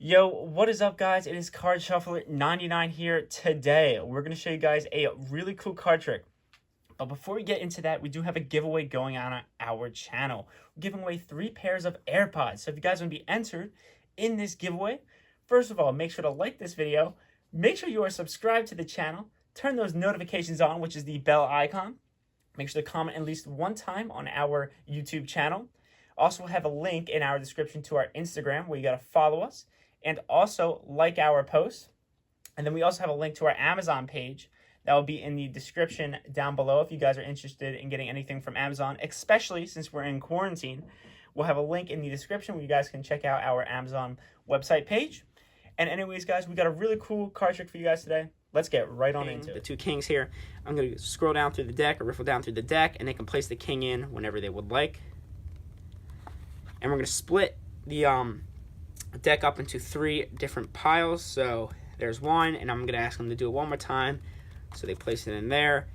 Yo, what is up, guys? It is Card Shuffler 99 here. Today, we're going to show you guys a really cool card trick. But before we get into that, we do have a giveaway going on our channel. We're giving away 3 pairs of AirPods. So if you guys want to be entered in this giveaway, first of all, make sure to like this video. Make sure you are subscribed to the channel. Turn those notifications on, which is the bell icon. Make sure to comment at least one time on our YouTube channel. Also, we'll have a link in our description to our Instagram where you got to follow us. And also like our post. And then we also have a link to our Amazon page that will be in the description down below if you guys are interested in getting anything from Amazon, especially since we're in quarantine. We'll have a link in the description where you guys can check out our Amazon website page. And anyways, guys, we got a really cool card trick for you guys today. Let's get right on into it. The 2 kings here. I'm going to scroll down through the deck or riffle down through the deck, and they can place the king in whenever they would like. And we're going to split the deck up into 3 different piles. So there's one, and I'm going to ask them to do it one more time. So they place it in there.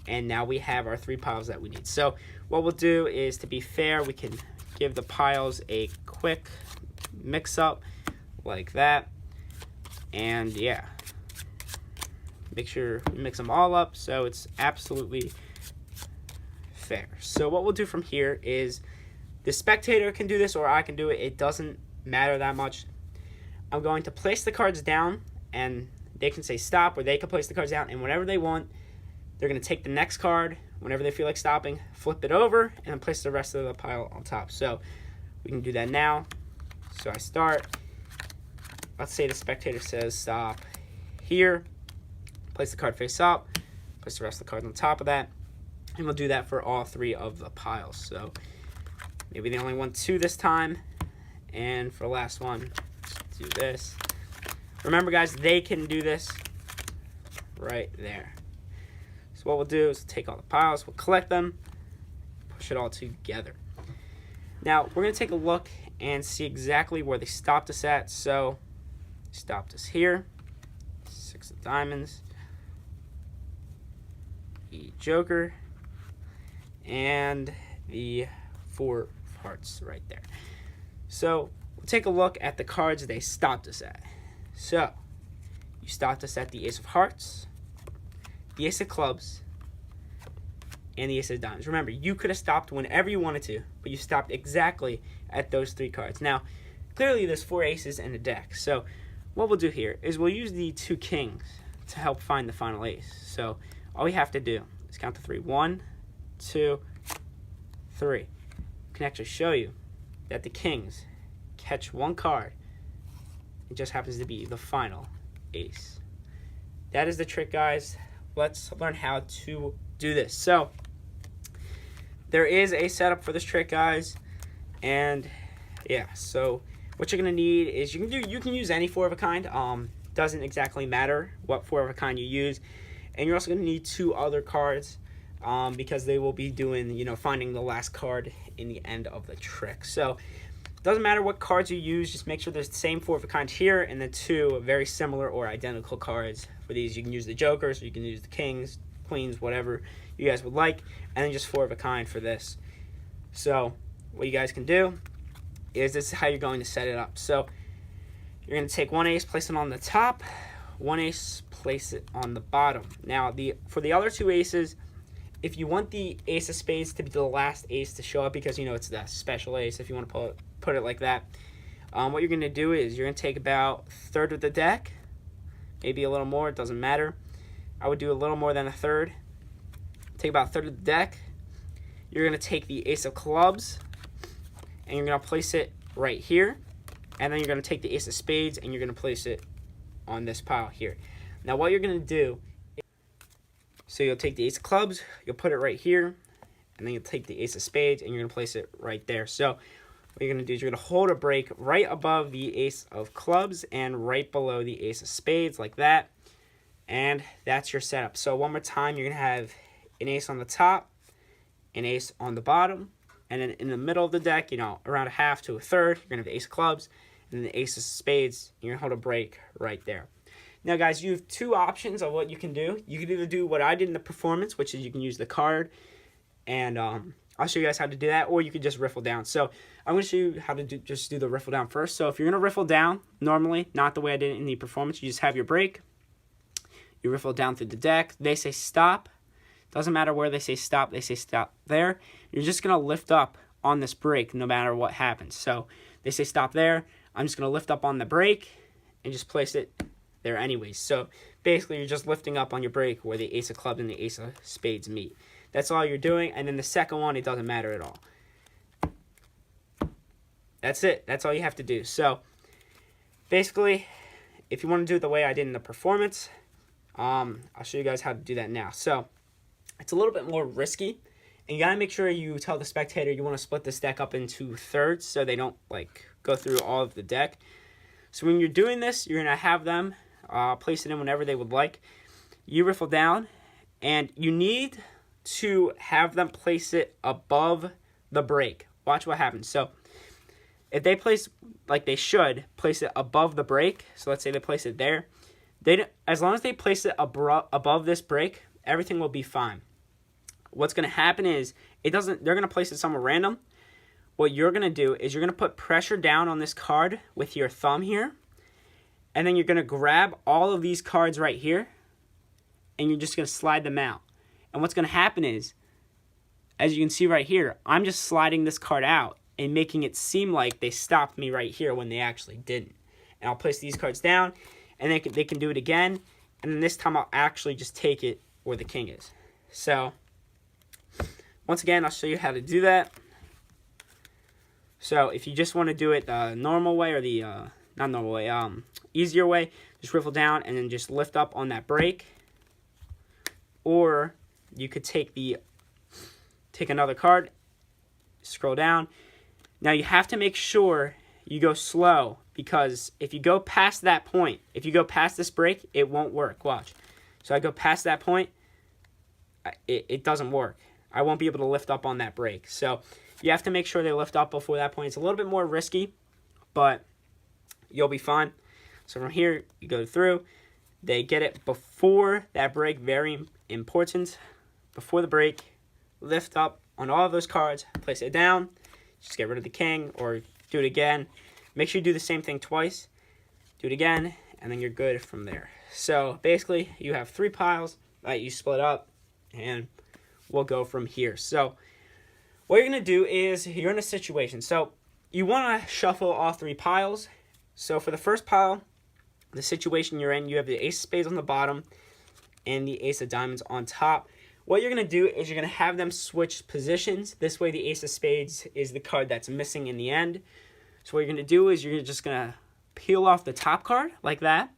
And now we have our 3 piles that we need. So what we'll do is, to be fair, we can give the piles a quick mix up like that. And yeah, make sure we mix them all up so it's absolutely fair. So what we'll do from here is, the spectator can do this or I can do it. It doesn't matter that much. I'm going to place the cards down, and they can say stop, or they can place the cards down, and whenever they want, they're going to take the next card whenever they feel like stopping, flip it over, and then place the rest of the pile on top. So we can do that now. So I start. Let's say the spectator says stop here. Place the card face up. Place the rest of the cards on top of that. And we'll do that for all 3 of the piles. So maybe they only want 2 this time. And for the last one, let's do this. Remember, guys, they can do this right there. So what we'll do is take all the piles, we'll collect them, push it all together. Now, we're going to take a look and see exactly where they stopped us at. So, they stopped us here. 6 of diamonds. The joker. And the 4 of hearts right there. So, we'll take a look at the cards they stopped us at. So, you stopped us at the ace of hearts, the ace of clubs, and the ace of diamonds. Remember, you could have stopped whenever you wanted to, but you stopped exactly at those 3 cards. Now, clearly there's 4 aces in the deck. So, what we'll do here is we'll use the 2 kings to help find the final ace. So, all we have to do is count to 3. 1, 2, 3. I can actually show you that the kings catch 1 card. It just happens to be the final ace. That is the trick, guys. Let's learn how to do this. So, there is a setup for this trick, guys. And yeah, so what you're gonna need is you can use any 4 of a kind. Doesn't exactly matter what 4 of a kind you use. And you're also gonna need 2 other cards, because they will be doing, finding the last card in the end of the trick. So doesn't matter what cards you use, just make sure there's the same 4 of a kind here, and then 2 very similar or identical cards. For these, you can use the jokers, or you can use the kings, queens, whatever you guys would like, and then just 4 of a kind for this. So what you guys can do is, this is how you're going to set it up. So you're going to take 1 ace, place it on the top, 1 ace, place it on the bottom. Now, for the other 2 aces, if you want the ace of spades to be the last ace to show up, because it's the special ace, if you want to put it like that, what you're going to do is you're going to take about 1/3 of the deck, maybe a little more, it doesn't matter. I would do a little more than 1/3. Take about 1/3 of the deck. You're going to take the ace of clubs, and you're going to place it right here. And then you're going to take the ace of spades, and you're going to place it on this pile here. Now, what you're going to do, so you'll take the ace of clubs, you'll put it right here, and then you'll take the ace of spades, and you're going to place it right there. So what you're going to do is you're going to hold a break right above the ace of clubs and right below the ace of spades, like that. And that's your setup. So one more time, you're going to have an ace on the top, an ace on the bottom, and then in the middle of the deck, around 1/2 to 1/3, you're going to have the ace of clubs, and then the ace of spades, and you're going to hold a break right there. Now, guys, you have 2 options of what you can do. You can either do what I did in the performance, which is you can use the card and I'll show you guys how to do that, or you could just riffle down. So I'm going to show you how to just do the riffle down first. So if you're going to riffle down normally, not the way I did it in the performance, you just have your break. You riffle down through the deck. They say stop. Doesn't matter where they say stop there. You're just going to lift up on this break no matter what happens. So they say stop there. I'm just going to lift up on the break and just place it there anyways. So basically you're just lifting up on your break where the ace of clubs and the ace of spades meet. That's all you're doing. And then the second one, it doesn't matter at all. That's it. That's all you have to do. So basically, if you want to do it the way I did in the performance, I'll show you guys how to do that now. So it's a little bit more risky. And you got to make sure you tell the spectator you want to split this deck up into thirds so they don't like go through all of the deck. So when you're doing this, you're going to have them place it in whenever they would like. You riffle down, and you need to have them place it above the break. Watch what happens. So if they place, like they should, place it above the break. So let's say they place it there. As long as they place it above this break, everything will be fine. What's going to happen is they're going to place it somewhere random. What you're going to do is you're going to put pressure down on this card with your thumb here. And then you're going to grab all of these cards right here. And you're just going to slide them out. And what's going to happen is, as you can see right here, I'm just sliding this card out and making it seem like they stopped me right here when they actually didn't. And I'll place these cards down, and they can do it again. And then this time I'll actually just take it where the king is. So once again, I'll show you how to do that. So if you just want to do it the normal way, or the not normal way, easier way, just riffle down and then just lift up on that break. Or you could take another card, scroll down. Now you have to make sure you go slow, because if you go past that point, if you go past this break, it won't work. Watch. So I go past that point, it doesn't work. I won't be able to lift up on that break. So you have to make sure they lift up before that point. It's a little bit more risky, but you'll be fine. So from here, you go through. They get it before that break, very important. Before the break, lift up on all of those cards, place it down, just get rid of the king, or do it again. Make sure you do the same thing twice. Do it again, and then you're good from there. So basically, you have 3 piles that you split up, and we'll go from here. So what you're going to do is, you're in a situation. So you want to shuffle all 3 piles. So for the first pile, the situation you're in, you have the ace of spades on the bottom and the ace of diamonds on top. What you're going to do is you're going to have them switch positions. This way the ace of spades is the card that's missing in the end. So what you're going to do is you're just going to peel off the top card like that.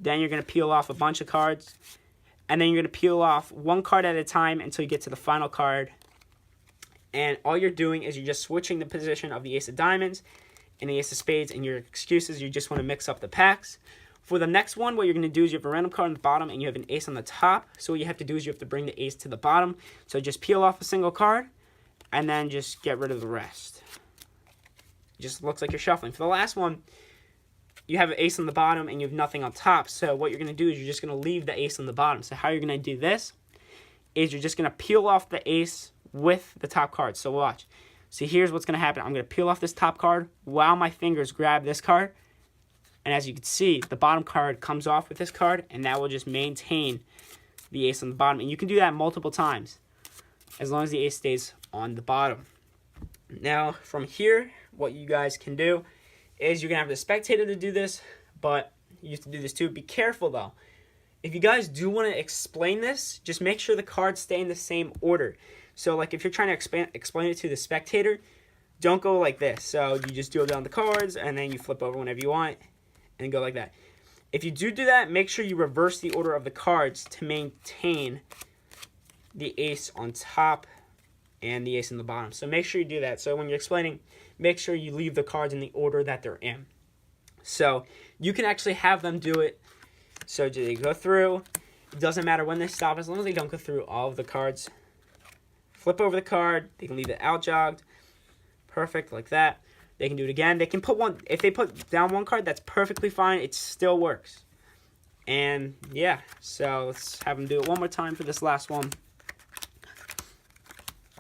Then you're going to peel off a bunch of cards. And then you're going to peel off one card at a time until you get to the final card. And all you're doing is you're just switching the position of the ace of diamonds and the ace of spades. And your excuses, you just want to mix up the packs. For the next one, what you're going to do is you have a random card on the bottom and you have an ace on the top. So what you have to do is you have to bring the ace to the bottom. So just peel off a single card and then just get rid of the rest. It just looks like you're shuffling. For the last one, you have an ace on the bottom and you have nothing on top. So what you're going to do is you're just going to leave the ace on the bottom. So how you're going to do this is you're just going to peel off the ace with the top card. So watch. See, here's what's going to happen. I'm going to peel off this top card while my fingers grab this card. And as you can see, the bottom card comes off with this card, and that will just maintain the ace on the bottom. And you can do that multiple times, as long as the ace stays on the bottom. Now, from here, what you guys can do is you're going to have the spectator to do this, but you have to do this too. Be careful, though. If you guys do want to explain this, just make sure the cards stay in the same order. So, like, if you're trying to explain it to the spectator, don't go like this. So, you just do it down the cards, and then you flip over whenever you want. And go like that. If you do that, make sure you reverse the order of the cards to maintain the ace on top and the ace in the bottom. So make sure you do that. So when you're explaining, make sure you leave the cards in the order that they're in. So you can actually have them do it. So they go through. It doesn't matter when they stop, as long as they don't go through all of the cards. Flip over the card. They can leave it out jogged. Perfect, like that. They can do it again. They can put one, if they put down one card, that's perfectly fine. It still works. And yeah, so let's have them do it one more time for this last one.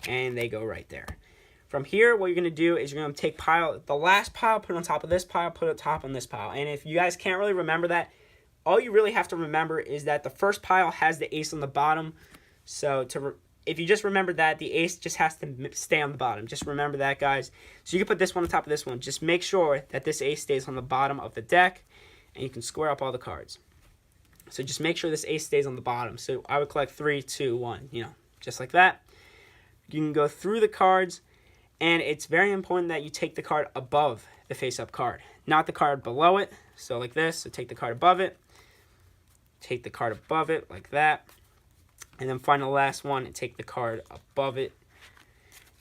and they go right there. From here, what you're going to do is you're going to take the last pile, put it on top of this pile, put it on top on this pile. And if you guys can't really remember that, all you really have to remember is that the first pile has the ace on the bottom. So if you just remember that, the ace just has to stay on the bottom. Just remember that, guys. So you can put this one on top of this one. Just make sure that this ace stays on the bottom of the deck, and you can square up all the cards. So just make sure this ace stays on the bottom. So I would collect 3, 2, 1, just like that. You can go through the cards, and it's very important that you take the card above the face-up card, not the card below it. So like this, so take the card above it, take the card above it like that, and then find the last one and take the card above it.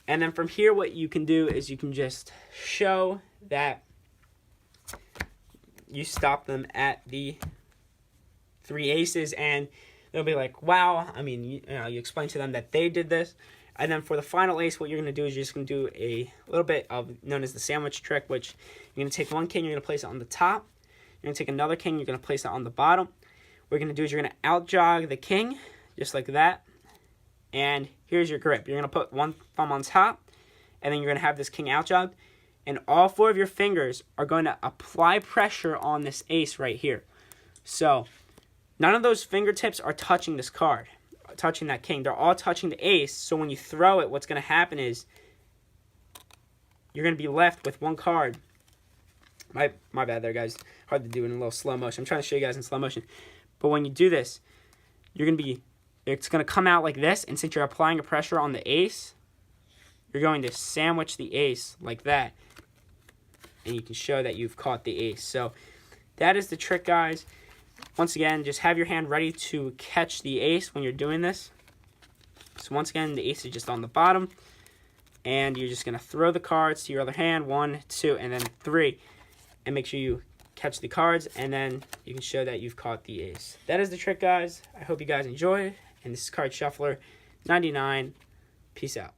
And then from here, what you can do is you can just show that you stop them at the 3 aces, and they'll be like, wow. I mean, you explain to them that they did this. And then for the final ace, what you're going to do is you're just going to do a little bit of known as the sandwich trick, which you're going to take one king, you're going to place it on the top. You're going to take another king, you're going to place it on the bottom. What you're going to do is you're going to out-jog the king, just like that. And here's your grip. You're going to put one thumb on top, and then you're going to have this king out-jogged. And all 4 of your fingers are going to apply pressure on this ace right here. So none of those fingertips are touching this card, touching that king. They're all touching the ace. So when you throw it, what's going to happen is you're going to be left with one card. My bad there, guys. Hard to do in a little slow motion. I'm trying to show you guys in slow motion. But when you do this, it's going to come out like this. And since you're applying a pressure on the ace, you're going to sandwich the ace like that. And you can show that you've caught the ace. So that is the trick, guys. Once again, just have your hand ready to catch the ace when you're doing this. So once again, the ace is just on the bottom. And you're just going to throw the cards to your other hand. 1, 2, and then 3. And make sure you catch the cards. And then you can show that you've caught the ace. That is the trick, guys. I hope you guys enjoyed. And this is Card Shuffler 99. Peace out.